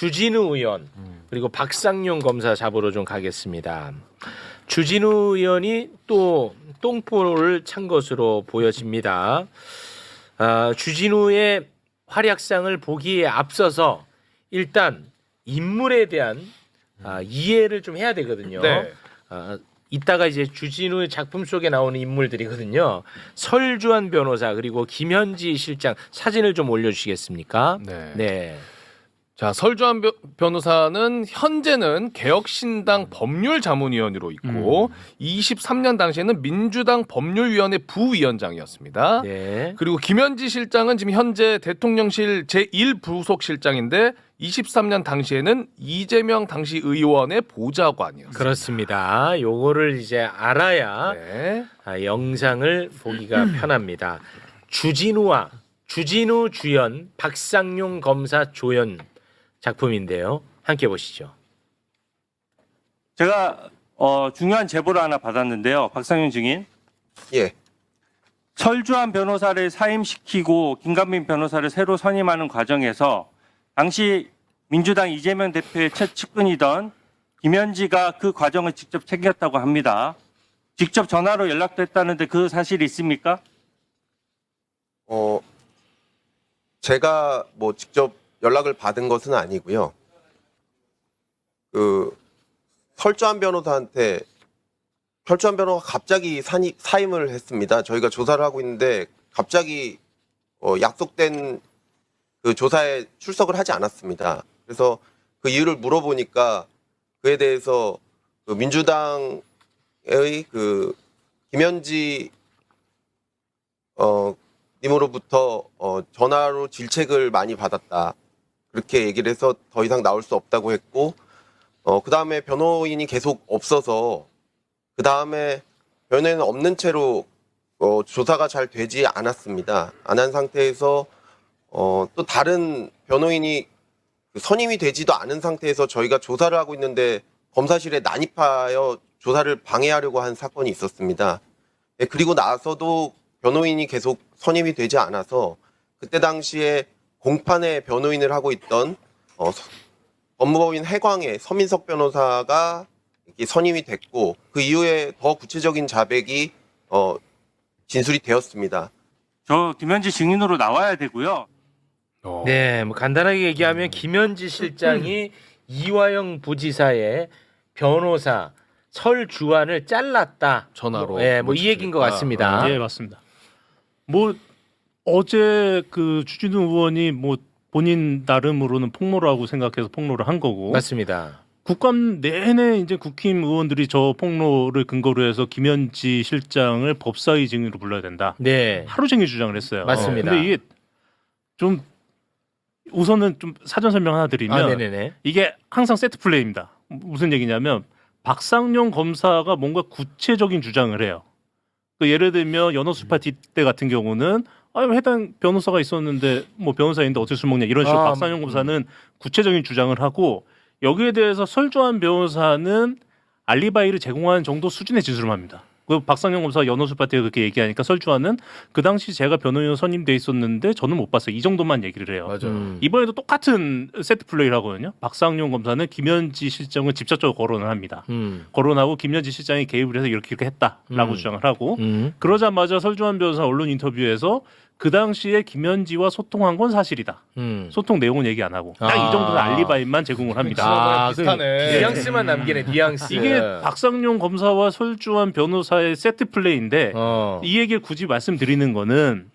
주진우 의원 그리고 박상용 검사 잡으러 좀 가겠습니다. 주진우 의원이 또 똥포를 찬 것으로 보여집니다. 주진우의 활약상을 보기에 앞서서 일단 인물에 대한 이해를 좀 해야 되거든요. 네. 이따가 이제 주진우의 작품 속에 나오는 인물들이거든요. 설주환 변호사 그리고 김현지 실장 사진을 좀 올려주시겠습니까? 네. 네. 자, 설주환 변호사는 현재는 개혁신당 법률자문위원으로 있고 23년 당시에는 민주당 법률위원회 부위원장이었습니다. 네. 그리고 김현지 실장은 지금 현재 대통령실 제1부속실장인데 23년 당시에는 이재명 당시 의원의 보좌관이었습니다. 그렇습니다. 요거를 이제 알아야 네. 영상을 보기가 편합니다. 주진우 주연, 박상용 검사 조연 작품인데요. 함께 보시죠. 제가 중요한 제보를 하나 받았는데요. 박상윤 증인. 예. 설주환 변호사를 사임시키고 김관민 변호사를 새로 선임하는 과정에서 당시 민주당 이재명 대표의 첫 측근이던 김현지가 그 과정을 직접 챙겼다고 합니다. 직접 전화로 연락도 했다는데 그 사실이 있습니까? 제가 뭐 직접 연락을 받은 것은 아니고요. 설주환 변호사가 갑자기 사임을 했습니다. 저희가 조사를 하고 있는데 갑자기 약속된 그 조사에 출석을 하지 않았습니다. 그래서 그 이유를 물어보니까 그에 대해서 그 민주당의 그 김현지 님으로부터 전화로 질책을 많이 받았다. 그렇게 얘기를 해서 더 이상 나올 수 없다고 했고, 그 다음에 변호인이 계속 없어서, 그 다음에 변호인은 없는 채로 조사가 잘 되지 않았습니다. 안 한 상태에서 또 다른 변호인이 선임이 되지도 않은 상태에서 저희가 조사를 하고 있는데 검사실에 난입하여 조사를 방해하려고 한 사건이 있었습니다. 네, 그리고 나서도 변호인이 계속 선임이 되지 않아서 그때 당시에 공판에 변호인을 하고 있던 법무법인 해광의 서민석 변호사가 선임이 됐고 그 이후에 더 구체적인 자백이 진술이 되었습니다. 저 김현지 증인으로 나와야 되고요. 네, 뭐 간단하게 얘기하면 김현지 실장이 이화영 부지사의 변호사 설주환을 잘랐다. 전화로. 네, 뭐 이 얘기인 것 같습니다. 예, 맞습니다. 뭐 어제 그 주진우 의원이 뭐 본인 나름으로는 폭로라고 생각해서 폭로를 한 거고. 맞습니다. 국감 내내 이제 국힘 의원들이 저 폭로를 근거로 해서 김현지 실장을 법사위 증인으로 불러야 된다. 네, 하루 종일 주장을 했어요. 맞습니다. 근데 이게 좀 우선은 좀 사전 설명 하나 드리면 네네네. 이게 항상 세트 플레이입니다. 무슨 얘기냐면 박상용 검사가 뭔가 구체적인 주장을 해요. 그 예를 들면 연어수 파티 때 같은 경우는 해당 변호사가 있었는데 뭐 변호사인데 어쩔 수 먹냐 이런 식으로 박상용 검사는 구체적인 주장을 하고 여기에 대해서 설주환 변호사는 알리바이를 제공하는 정도 수준의 진술을 합니다. 그 박상용 검사가 연어수 파티에 그렇게 얘기하니까 설주환은 그 당시 제가 변호인으로 선임돼 있었는데 저는 못 봤어요. 이 정도만 얘기를 해요. 맞아요. 이번에도 똑같은 세트 플레이를 하거든요. 박상용 검사는 김현지 실장을 직접적으로 거론을 합니다. 거론하고 김현지 실장이 개입을 해서 이렇게 했다라고 주장을 하고 그러자마자 설주환 변호사 언론 인터뷰에서 그 당시에 김현지와 소통한 건 사실이다. 소통 내용은 얘기 안 하고 딱 이 정도는 알리바이만 제공을 합니다. 비슷하네. 뉘앙스만 남기네. 뉘앙스. 이게 박상용 검사와 설주환 변호사의 세트 플레이인데 이 얘기를 굳이 말씀드리는 거는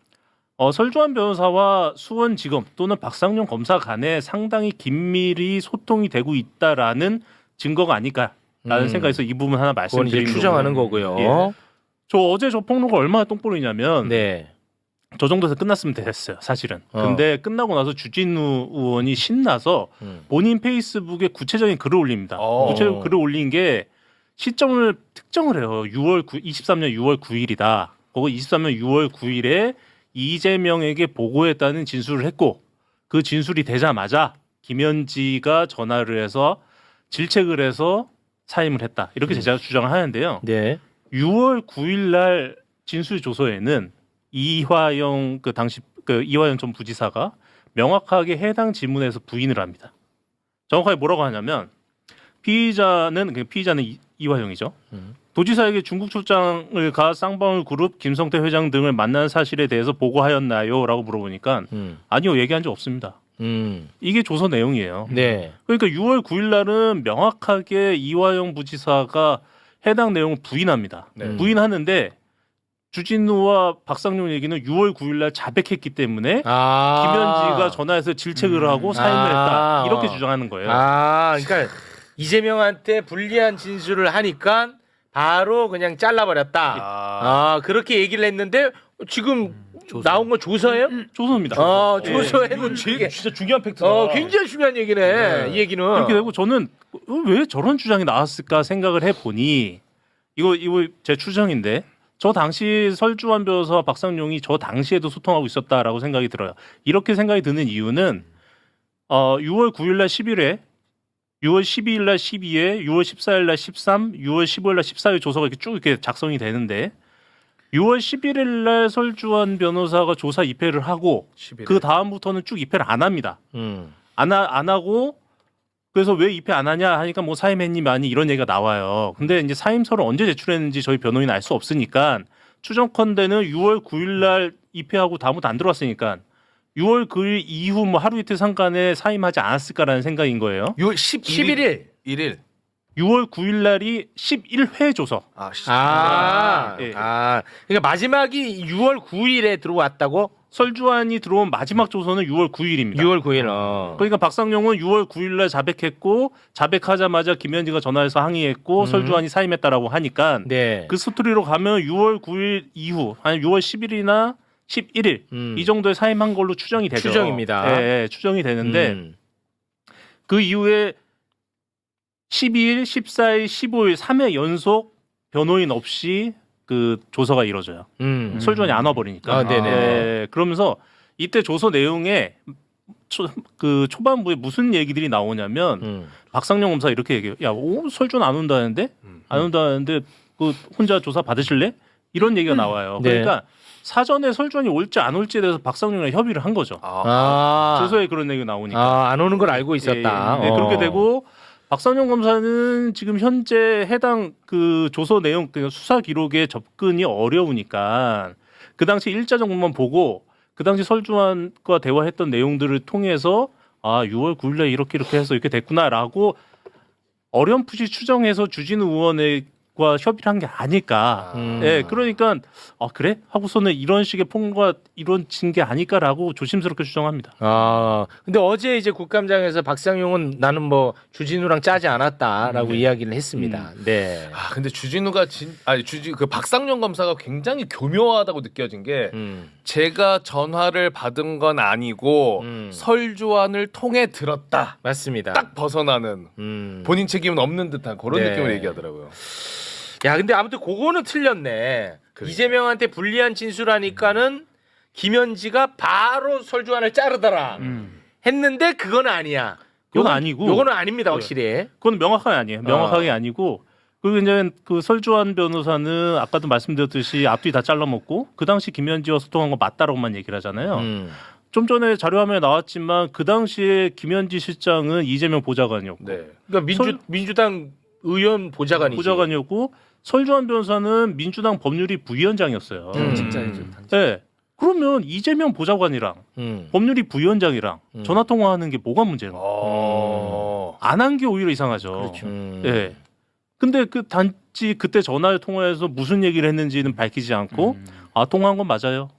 설주환 변호사와 수원지검 또는 박상용 검사 간에 상당히 긴밀히 소통이 되고 있다라는 증거가 아닐까라는 생각에서 이 부분 하나 그건 이제 말씀드리는 추정하는 거고요. 예. 저 어제 저 폭로가 얼마나 똥볼이냐면 네. 저 정도에서 끝났으면 됐어요, 사실은. 근데 끝나고 나서 주진우 의원이 신나서 본인 페이스북에 구체적인 글을 올립니다. 구체적으로 글을 올린 게 시점을 특정을 해요. 23년 6월 9일이다. 그거 23년 6월 9일에 이재명에게 보고했다는 진술을 했고 그 진술이 되자마자 김현지가 전화를 해서 질책을 해서 사임을 했다. 이렇게 제가 주장을 하는데요. 네. 6월 9일 날 진술 조서에는 이화영 당시 이화영 전 부지사가 명확하게 해당 질문에서 부인을 합니다. 정확하게 뭐라고 하냐면 피의자는 이화영이죠. 도지사에게 중국 출장을 가 쌍방울 그룹 김성태 회장 등을 만난 사실에 대해서 보고하였나요? 라고 물어보니까 아니요, 얘기한 적 없습니다. 이게 조서 내용이에요. 네. 그러니까 6월 9일 날은 명확하게 이화영 부지사가 해당 내용을 부인합니다. 네. 부인하는데 주진우와 박상용 얘기는 6월 9일 날 자백했기 때문에 김현지가 전화해서 질책을 하고 사임을 했다. 이렇게 주장하는 거예요. 그러니까 이재명한테 불리한 진술을 하니까 바로 그냥 잘라버렸다. 그렇게 얘기를 했는데 지금 나온 건 조서예요? 조서입니다. 조서에는 제일 진짜 중요한 팩트다. 굉장히 중요한 얘기네. 이 얘기는. 그렇게 되고 저는 왜 저런 주장이 나왔을까 생각을 해보니 이거 제 추정인데 저 당시 설주환 변호사와 박상용이 저 당시에도 소통하고 있었다라고 생각이 들어요. 이렇게 생각이 드는 이유는 6월 9일 날 11회 6월 12일 날 12회, 6월 14일 날 13, 6월 15일 날 14회 조서가 이렇게 쭉 이렇게 작성이 되는데 6월 11일 날 설주환 변호사가 조사 입회를 하고 11일. 그 다음부터는 쭉 입회를 안 합니다. 안 하고 그래서 왜 입회 안 하냐 하니까 뭐 사임했니 많이 이런 얘기가 나와요. 근데 이제 사임서를 언제 제출했는지 저희 변호인은 알 수 없으니까 추정컨대는 6월 9일 날 입회하고 다음부터 안 들어왔으니까 6월 9일 이후 뭐 하루 이틀 상간에 사임하지 않았을까라는 생각인 거예요. 11일. 1일. 6월 9일 날이 11회 조서. 예. 그러니까 마지막이 6월 9일에 들어왔다고? 설주환이 들어온 마지막 조서는 6월 9일입니다. 6월 9일. 그러니까 박상용은 6월 9일 날 자백했고 자백하자마자 김현지가 전화해서 항의했고 설주환이 사임했다라고 하니까 네. 그 스토리로 가면 6월 9일 이후 아니 6월 10일이나 11일 이 정도에 사임한 걸로 추정이 되죠. 추정입니다. 예, 추정이 되는데 그 이후에 12일, 14일, 15일 3회 연속 변호인 없이 그 조서가 이루어져요. 설주환이 안 와버리니까. 네네. 예, 그러면서 이때 조서 내용에 그 초반부에 무슨 얘기들이 나오냐면 박상용 검사 이렇게 얘기해요. 야, 설주환 안 온다는데? 안 온다는데 그 혼자 조사 받으실래? 이런 얘기가 나와요. 네. 그러니까 사전에 설주환이 올지 안 올지에 대해서 박상용이랑 협의를 한 거죠. 조서에 그런 얘기가 나오니까. 안 오는 걸 알고 있었다. 네, 그렇게 되고 박상용 검사는 지금 현재 해당 그 조서 내용 그 수사 기록에 접근이 어려우니까 그 당시 일자 정보만 보고 그 당시 설주환과 대화했던 내용들을 통해서 6월 9일에 이렇게 해서 이렇게 됐구나라고 어렴풋이 추정해서 주진우 의원과 협의를 한 게 아닐까. 예, 그러니까 그래? 하고서는 이런 식의 폭로가 이루어진 게 아닐까라고 조심스럽게 추정합니다. 근데 어제 이제 국감장에서 박상용은 나는 뭐 주진우랑 짜지 않았다라고 이야기를 했습니다. 네. 근데 주진우가 그 박상용 검사가 굉장히 교묘하다고 느껴진 게 제가 전화를 받은 건 아니고 설주환을 통해 들었다. 맞습니다. 딱 벗어나는 본인 책임은 없는 듯한 그런 네. 느낌을 얘기하더라고요. 야, 근데 아무튼 그거는 틀렸네. 이재명한테 불리한 진술하니까는 김현지가 바로 설주환을 자르더라 했는데 그건 아니야. 그건 아니고. 요거는 아닙니다, 확실히. 그건 명확하게 아니에요. 명확하게 아니고. 그리고 이제 그 설주환 변호사는 아까도 말씀드렸듯이 앞뒤 다 잘라먹고 그 당시 김현지와 소통한 거 맞다라고만 얘기를 하잖아요. 좀 전에 자료화면에 나왔지만 그 당시에 김현지 실장은 이재명 보좌관이었고, 네. 그러니까 민주당 의원 보좌관이지. 보좌관이었고 설주환 변호사는 민주당 법률위 부위원장이었어요. 직장이죠. 네. 그러면 이재명 보좌관이랑 법률위 부위원장이랑 전화 통화하는 게 뭐가 문제인가? 안 한 게 오히려 이상하죠. 그렇죠. 네. 근데 그 단지 그때 전화 통화해서 무슨 얘기를 했는지는 밝히지 않고 통화한 건 맞아요.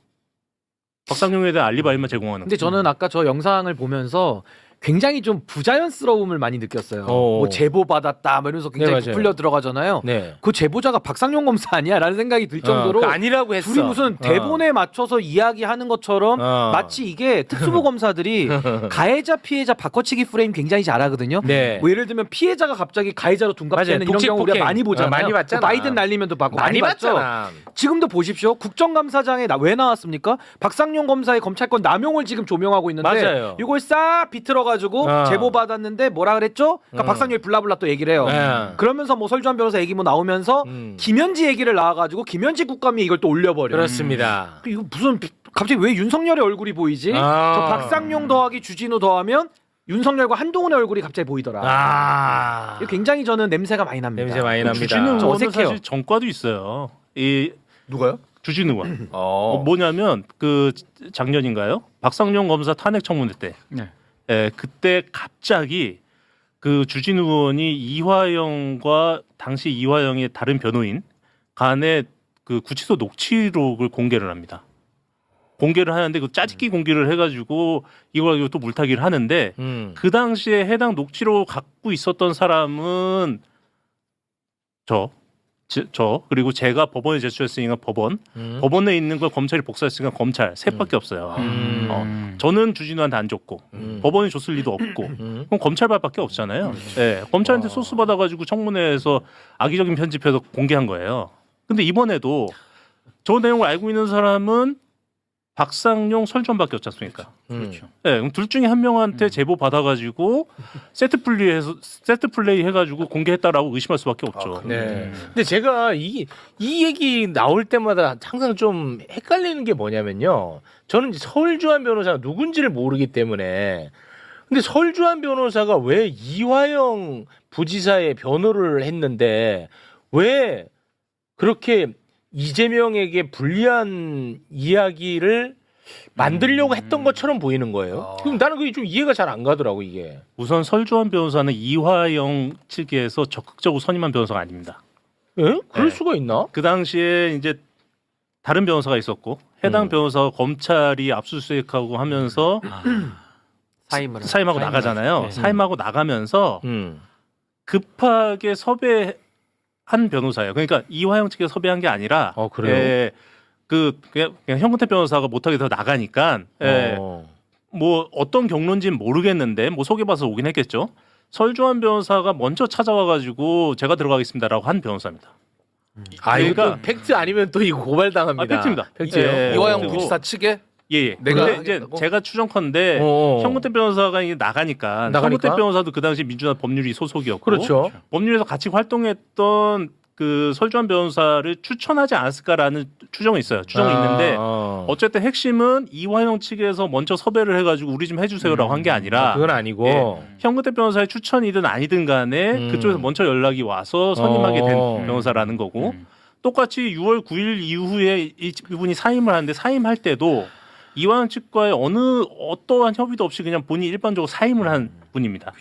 박상용에 대한 알리바이만 제공하는. 근데 저는 아까 저 영상을 보면서 굉장히 좀 부자연스러움을 많이 느꼈어요. 오. 뭐 제보 받았다, 뭐 이러면서 굉장히 네, 맞아요. 부풀려 들어가잖아요. 네. 그 제보자가 박상용 검사 아니야라는 생각이 들 정도로 그 아니라고 했어. 둘이 무슨 대본에 맞춰서 이야기하는 것처럼 어. 마치 이게 특수부 검사들이 가해자 피해자 바꿔치기 프레임 굉장히 잘하거든요. 네. 뭐 예를 들면 피해자가 갑자기 가해자로 둔갑되는 맞아요. 이런 경우 우리가 독촉폭행. 많이 보잖아요. 많이 봤잖아. 뭐 바이든 날리면도 봤고 많이 봤죠. 봤잖아. 지금도 보십시오. 국정감사장에 왜 나왔습니까? 박상용 검사의 검찰권 남용을 지금 조명하고 있는데 맞아요. 이걸 싹 비틀어가지고 제보 받았는데 뭐라 그랬죠? 그러니까 박상용이 블라블라 또 얘기를 해요. 네. 그러면서 뭐 설주환 변호사 얘기 뭐 나오면서 김현지 얘기를 나와가지고 김현지 국감이 이걸 또 올려버려. 그렇습니다. 이거 무슨 갑자기 왜 윤석열의 얼굴이 보이지? 저 박상용 더하기 주진우 더하면 윤석열과 한동훈의 얼굴이 갑자기 보이더라. 아. 이거 굉장히 저는 냄새가 많이 납니다. 냄새 많이 납니다. 주진우 저 의원은 어색해요. 사실 전과도 있어요. 이 누가요? 주진우 의원. 어. 뭐냐면 그 작년인가요? 박상용 검사 탄핵 청문회 때. 네. 그때 갑자기 그 주진우 의원이 이화영과 당시 이화영의 다른 변호인 간의 그 구치소 녹취록을 공개를 합니다. 공개를 하는데 그 짜집기 공개를 해가지고 이걸 가지고 또 물타기를 하는데 그 당시에 해당 녹취록을 갖고 있었던 사람은 저 그리고 제가 법원에 제출했으니까 법원에 있는 걸 검찰이 복사했으니까 검찰 셋밖에 없어요. 저는 주진우한테 안 줬고 법원에 줬을 리도 없고 그럼 검찰발밖에 없잖아요. 네, 검찰한테 소스 받아가지고 청문회에서 악의적인 편집해서 공개한 거예요. 근데 이번에도 저 내용을 알고 있는 사람은 박상용, 설주환밖에 없지 않습니까? 그렇죠. 네, 그럼 둘 중에 한 명한테 제보 받아가지고 세트 플레이 해가지고 공개했다라고 의심할 수밖에 없죠. 네. 근데 제가 이 얘기 나올 때마다 항상 좀 헷갈리는 게 뭐냐면요. 저는 이제 설주환 변호사가 누군지를 모르기 때문에. 근데 설주환 변호사가 왜 이화영 부지사의 변호를 했는데 왜 그렇게 이재명에게 불리한 이야기를 만들려고 했던 것처럼 보이는 거예요. 그럼 나는 그게 좀 이해가 잘 안 가더라고 이게. 우선 설주환 변호사는 이화영 측에서 적극적으로 선임한 변호사가 아닙니다. 예? 그럴 네. 수가 있나? 그 당시에 이제 다른 변호사가 있었고 해당 변호사가 검찰이 압수수색하고 하면서 사임하고 나가잖아요. 네. 사임하고 나가면서 급하게 섭외한 변호사예요. 그러니까 이화영 측에 섭외한 게 아니라 그래요? 그냥 현근택 변호사가 못하게 더 나가니까 뭐 어떤 경로인지는 모르겠는데 뭐 소개받아서 오긴 했겠죠. 설주환 변호사가 먼저 찾아와가지고 제가 들어가겠습니다라고 한 변호사입니다. 아 이거 그러니까- 또 팩트 아니면 또 이거 고발당합니다. 팩트입니다. 팩트예요? 예. 이화영 그리고- 부지사 측에 예. 내가 근데 이제 하겠다고? 제가 추정컨대 현근택 변호사가 이제 나가니까 현근택 변호사도 그 당시 민주당 법률위 소속이었고 그렇죠. 법률에서 같이 활동했던 그 설주환 변호사를 추천하지 않았을까라는 추정이 있어요. 추정이 있는데 어쨌든 핵심은 이화영 측에서 먼저 섭외를 해가지고 우리 좀 해주세요라고 한 게 아니라 그건 아니고 현근택 변호사의 추천이든 아니든 간에 그쪽에서 먼저 연락이 와서 선임하게 된 변호사라는 거고 똑같이 6월 9일 이후에 이분이 사임을 하는데 사임할 때도 이화영 측과의 어떠한 협의도 없이 그냥 본인이 일반적으로 사임을 한 분입니다.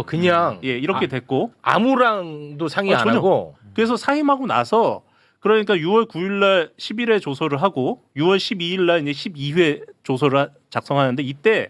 그냥 예, 이렇게 됐고 아무랑도 상의 안 전혀. 하고 그래서 사임하고 나서 그러니까 6월 9일 날 11회 조서를 하고 6월 12일 날 이제 12회 조서를 작성하는데 이때